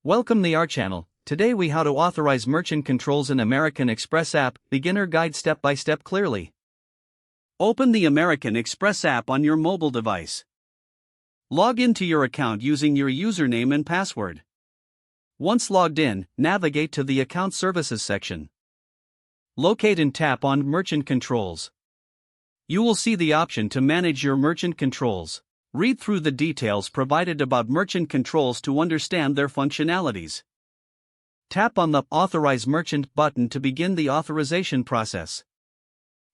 Welcome to our channel. Today we how to authorize merchant controls in American Express app, beginner guide step by step clearly. Open the American Express app on your mobile device. Log into your account using your username and password. Once logged in, navigate to the Account Services section. Locate and tap on Merchant Controls. You will see the option to manage your merchant controls. Read through the details provided about merchant controls to understand their functionalities. Tap on the Authorize Merchant button to begin the authorization process.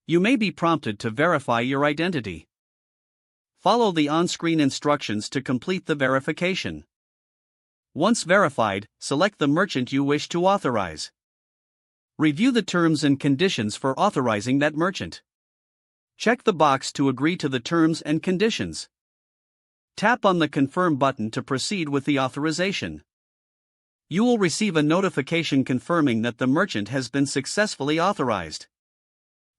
You may be prompted to verify your identity. Follow the on-screen instructions to complete the verification. Once verified, select the merchant you wish to authorize. Review the terms and conditions for authorizing that merchant. Check the box to agree to the terms and conditions. Tap on the Confirm button to proceed with the authorization. You will receive a notification confirming that the merchant has been successfully authorized.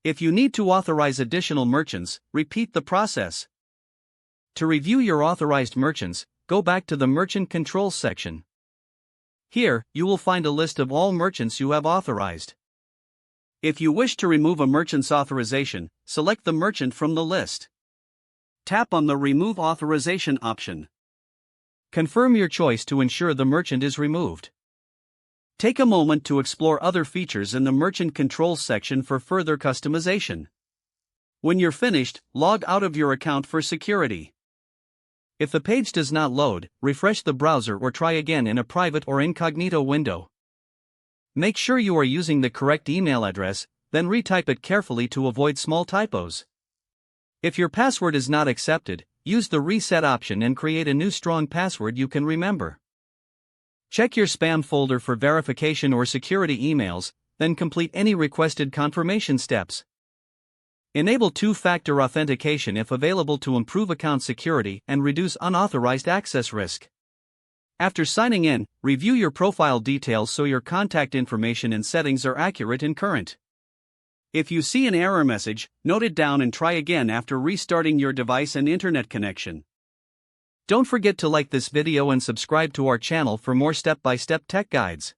If you need to authorize additional merchants, repeat the process. To review your authorized merchants, go back to the Merchant Controls section. Here, you will find a list of all merchants you have authorized. If you wish to remove a merchant's authorization, select the merchant from the list. Tap on the Remove Authorization option. Confirm your choice to ensure the merchant is removed. Take a moment to explore other features in the Merchant Controls section for further customization. When you're finished, log out of your account for security. If the page does not load, refresh the browser or try again in a private or incognito window. Make sure you are using the correct email address, then retype it carefully to avoid small typos. If your password is not accepted, use the reset option and create a new strong password you can remember. Check your spam folder for verification or security emails, then complete any requested confirmation steps. Enable two-factor authentication if available to improve account security and reduce unauthorized access risk. After signing in, review your profile details so your contact information and settings are accurate and current. If you see an error message, note it down and try again after restarting your device and internet connection. Don't forget to like this video and subscribe to our channel for more step-by-step tech guides.